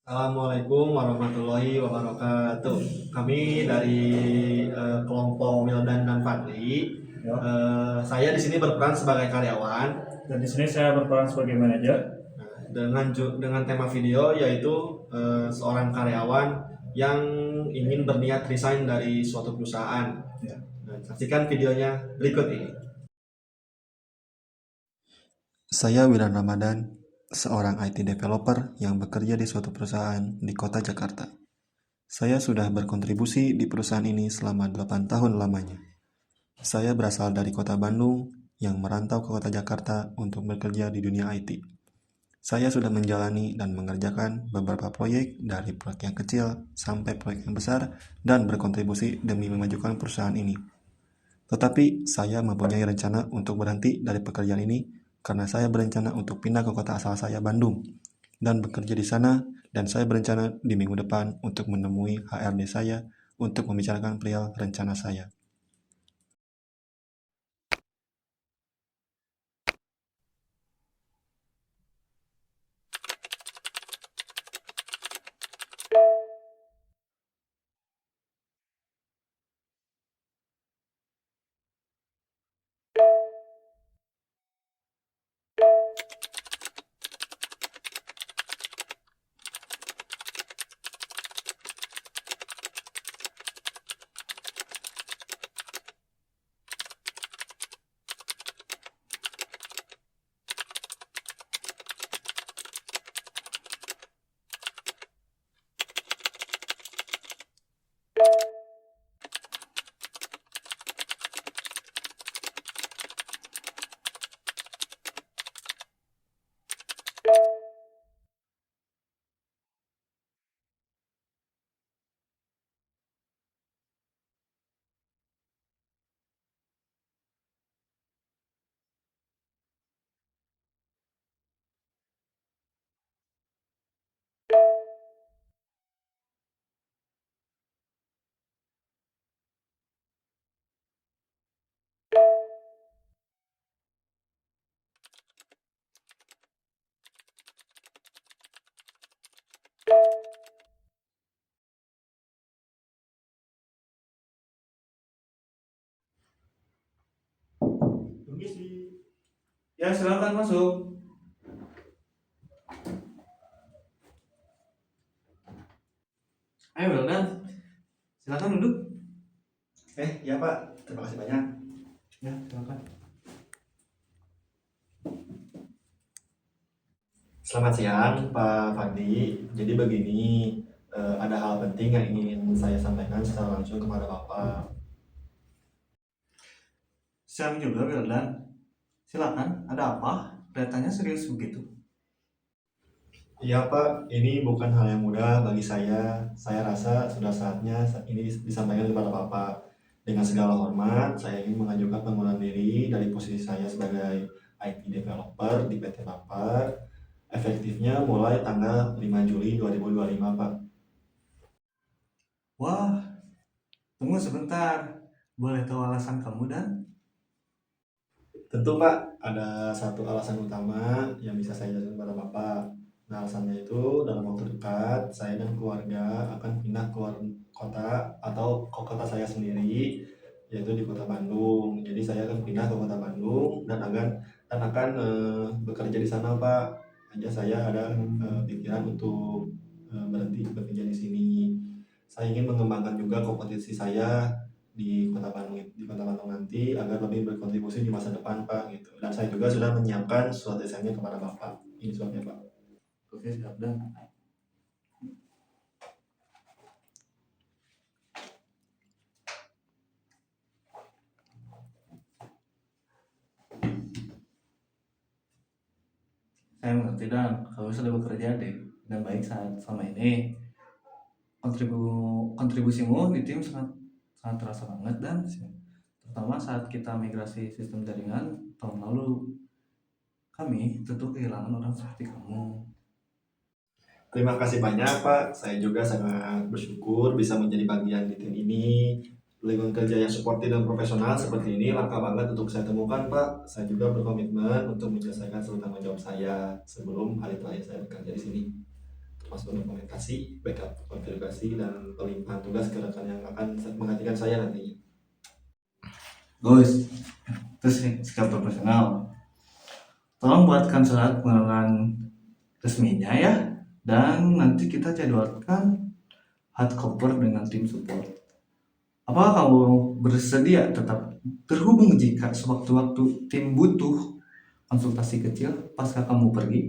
Assalamualaikum warahmatullahi wabarakatuh. Kami dari kelompok Wildan dan Fadli. Ya. Saya di sini berperan sebagai karyawan. Dan di sini saya berperan sebagai manajer. Dengan tema video yaitu seorang karyawan yang ingin berniat resign dari suatu perusahaan. Ya. Saksikan videonya berikut ini. Saya Wiran Ramadan, seorang IT developer yang bekerja di suatu perusahaan di kota Jakarta. Saya sudah berkontribusi di perusahaan ini selama 8 tahun lamanya. Saya berasal dari kota Bandung yang merantau ke kota Jakarta untuk bekerja di dunia IT. Saya sudah menjalani dan mengerjakan beberapa proyek dari proyek yang kecil sampai proyek yang besar dan berkontribusi demi memajukan perusahaan ini. Tetapi saya mempunyai rencana untuk berhenti dari pekerjaan ini karena saya berencana untuk pindah ke kota asal saya, Bandung, dan bekerja di sana, dan saya berencana di minggu depan untuk menemui HRD saya untuk membicarakan perihal rencana saya. Permisi. Ya, silakan masuk. Ayo Wildan, silakan duduk. Ya Pak, terima kasih banyak. Ya, silakan. Selamat siang Pak Fadli. Jadi begini, ada hal penting yang ingin saya sampaikan secara langsung kepada Bapak. Siang juga, Wildan. Silakan, ada apa? Kelihatannya serius begitu. Iya Pak, ini bukan hal yang mudah bagi saya. Saya rasa sudah saatnya ini disampaikan kepada Bapak. Dengan segala hormat, saya ingin mengajukan pengunduran diri dari posisi saya sebagai IT developer di PT Bapak. Efektifnya mulai tanggal 5 Juli 2025 Pak. Wah, tunggu sebentar. Boleh tahu alasan kamu, Dan? Tentu Pak, ada satu alasan utama yang bisa saya jelaskan kepada Bapak. Nah, alasannya itu dalam waktu dekat saya dan keluarga akan pindah keluar kota atau ke kota saya sendiri, yaitu di kota Bandung. Jadi saya akan pindah ke kota Bandung dan akan bekerja di sana Pak. Hanya saya ada pikiran untuk berhenti bekerja di sini. Saya ingin mengembangkan juga kompetensi saya di kota Bandung nanti agar lebih berkontribusi di masa depan Pak gitu. Dan saya juga sudah menyiapkan surat desainnya kepada Bapak. Ini suratnya Pak. Oke, siap, Dan. Saya mengerti, Dan. Kamu sudah bekerja dengan baik saat selama ini. Kontribusimu di tim sangat sangat terasa banget, Dan. Terutama saat kita migrasi sistem jaringan tahun lalu. Kami tentu kehilangan orang seperti kamu. Terima kasih banyak Pak. Saya juga sangat bersyukur bisa menjadi bagian di tim ini. Lingkungan kerja yang suportif dan profesional seperti ini langka banget untuk saya temukan Pak. Saya juga berkomitmen untuk menyelesaikan seluruh tanggung jawab saya sebelum hari terakhir saya bekerja di sini. termasuk dokumentasi, backup konfigurasi, dan pelimpahan tugas ke rekan yang akan menggantikan saya nantinya. Gus, terus sikap profesional. Tolong buatkan surat pengenalan resminya ya, dan nanti kita jadwalkan hard cover dengan tim support. Apakah kamu bersedia tetap terhubung jika sewaktu-waktu tim butuh konsultasi kecil pasca kamu pergi?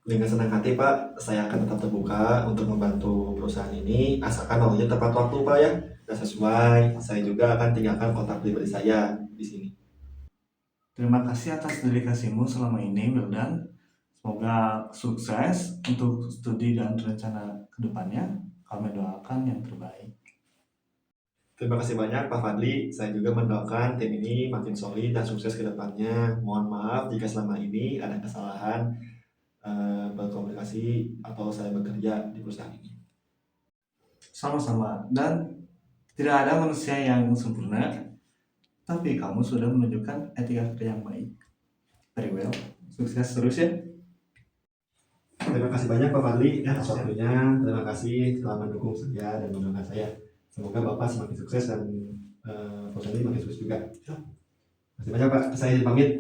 Dengan senang hati Pak, saya akan tetap terbuka untuk membantu perusahaan ini, asalkan waktunya tepat waktu Pak ya, dan sesuai. Saya juga akan tinggalkan kontak pribadi saya di sini. Terima kasih atas dedikasimu selama ini, Wildan. Semoga sukses untuk studi dan rencana kedepannya. Kami doakan yang terbaik. Terima kasih banyak Pak Fadli, saya juga mendoakan tim ini makin solid dan sukses ke depannya. Mohon maaf jika selama ini ada kesalahan berkomunikasi atau saya bekerja di perusahaan ini. Sama-sama. Dan tidak ada manusia yang sempurna, tapi kamu sudah menunjukkan etika kerja yang baik. Very well. Sukses terus ya. Terima kasih banyak Pak Fadli atas waktunya. Terima kasih telah mendukung saya dan mendoakan saya. Semoga Bapak semakin sukses dan perusahaan ini makin sukses juga. Terima kasih banyak Pak. Saya pamit.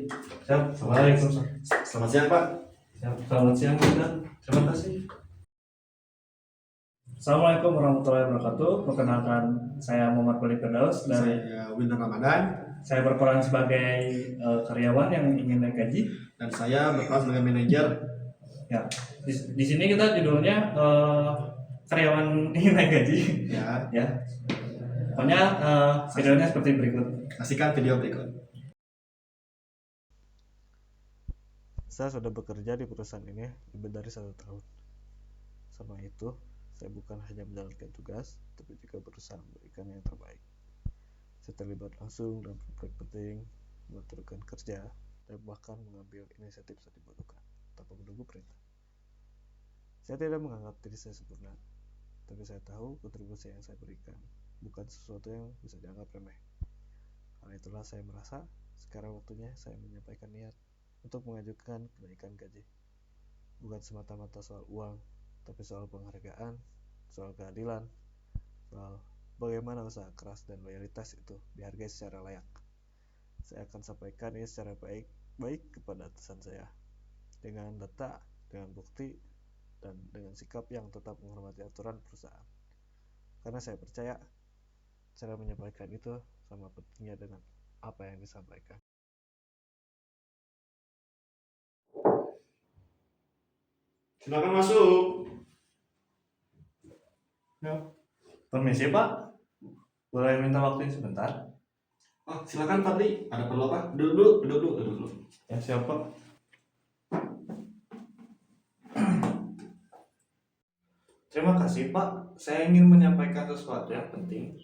Siap. Assalamualaikum. Selamat siang Pak. Siap. Selamat siang, Wildan. Terima kasih. Assalamualaikum warahmatullahi wabarakatuh. Perkenalkan, saya Muhammad Wali Firdaus dari Saya Wildan Ramadan saya berperan sebagai karyawan yang ingin naik gaji. dan saya berperan sebagai manajer. Ya, di sini kita judulnya karyawan ingin naik gaji. Ya, Ya, pokoknya videonya seperti berikut. saksikan video berikut. Saya sudah bekerja di perusahaan ini lebih dari 1 tahun. Selama itu, saya bukan hanya menjalankan tugas, tapi juga berusaha memberikan yang terbaik. Saya terlibat langsung dalam proyek penting, mengaturkan kerja, dan bahkan mengambil inisiatif saat dibutuhkan, tanpa menunggu perintah. Saya tidak menganggap diri saya sempurna, tapi saya tahu kontribusi yang saya berikan bukan sesuatu yang bisa dianggap remeh. Karena itulah saya merasa sekarang waktunya saya menyampaikan niat untuk mengajukan kenaikan gaji. Bukan semata-mata soal uang, tapi soal penghargaan, soal keadilan, soal bagaimana usaha keras dan loyalitas itu dihargai secara layak. Saya akan sampaikan ini secara baik kepada atasan saya, dengan data, dengan bukti, dan dengan sikap yang tetap menghormati aturan perusahaan. Karena saya percaya cara menyampaikan itu sama pentingnya dengan apa yang disampaikan. Silakan masuk. Ya. Permisi Pak, boleh minta waktunya sebentar? Oh, silakan Fadli. Ada perlu apa? Duduk dulu. Ya siapa? Terima kasih Pak, saya ingin menyampaikan sesuatu yang penting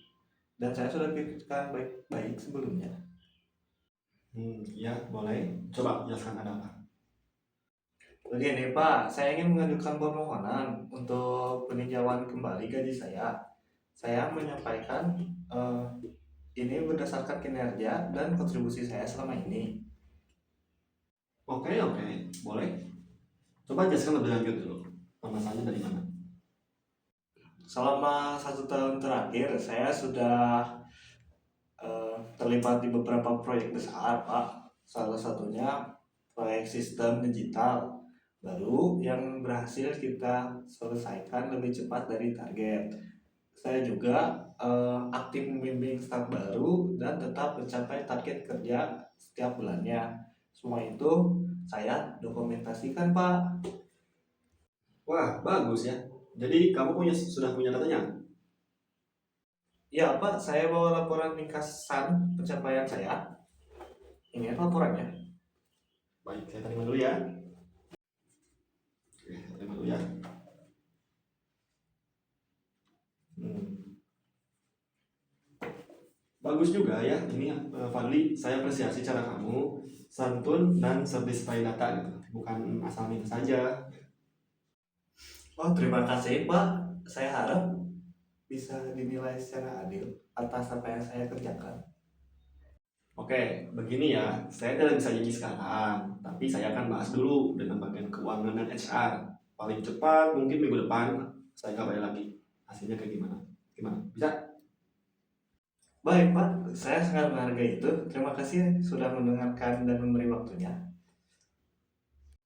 dan saya sudah pikirkan baik-baik sebelumnya. Ya boleh. Coba jelaskan ada apa. Begini Pak, saya ingin mengajukan permohonan untuk peninjauan kembali gaji saya. Saya menyampaikan ini berdasarkan kinerja dan kontribusi saya selama ini. Oke, boleh. Coba jelaskan lebih lanjut dulu. Permasalahannya dari mana? Selama 1 tahun terakhir, saya sudah terlibat di beberapa proyek besar, Pak. Salah satunya proyek sistem digital baru yang berhasil kita selesaikan lebih cepat dari target. Saya juga aktif membimbing staf baru dan tetap mencapai target kerja setiap bulannya. Semua itu saya dokumentasikan, Pak. Wah, bagus ya. Jadi kamu sudah punya datanya? Ya, Pak, saya bawa laporan ringkasan pencapaian saya. Ini laporannya. Baik, saya terima dulu ya. Oke, saya terima dulu ya. Bagus juga ya. Ini Fadli, saya apresiasi cara kamu santun dan satisfy data gitu. Bukan asal minta saja. Oh, terima kasih, Pak. Saya harap bisa dinilai secara adil atas apa yang saya kerjakan. Oke, begini ya. Saya tidak bisa janji sekarang, tapi saya akan bahas dulu dengan bagian keuangan dan HR. paling cepat mungkin minggu depan saya kabarin lagi hasilnya kayak gimana. Bisa? Baik Pak, saya sangat menghargai itu. Terima kasih sudah mendengarkan dan memberi waktunya.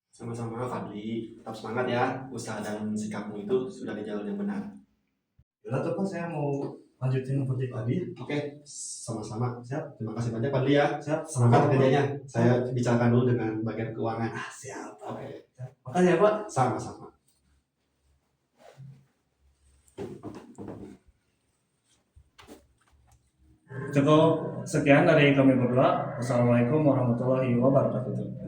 Sama-sama Fadli, tetap semangat ya. Usaha dan sikapmu itu sudah di jalan yang benar. Yaudah tuh Pak, saya mau lanjutin proyek tadi. Oke, sama-sama. Siap. Terima kasih banyak Fadli ya. Siap. Semangat kerjanya. Saya bicarakan dulu dengan bagian keuangan. Siap. Oke, Makasih ya Pak. sama-sama. Cukup sekian dari kami berdua. Wassalamualaikum warahmatullahi wabarakatuh.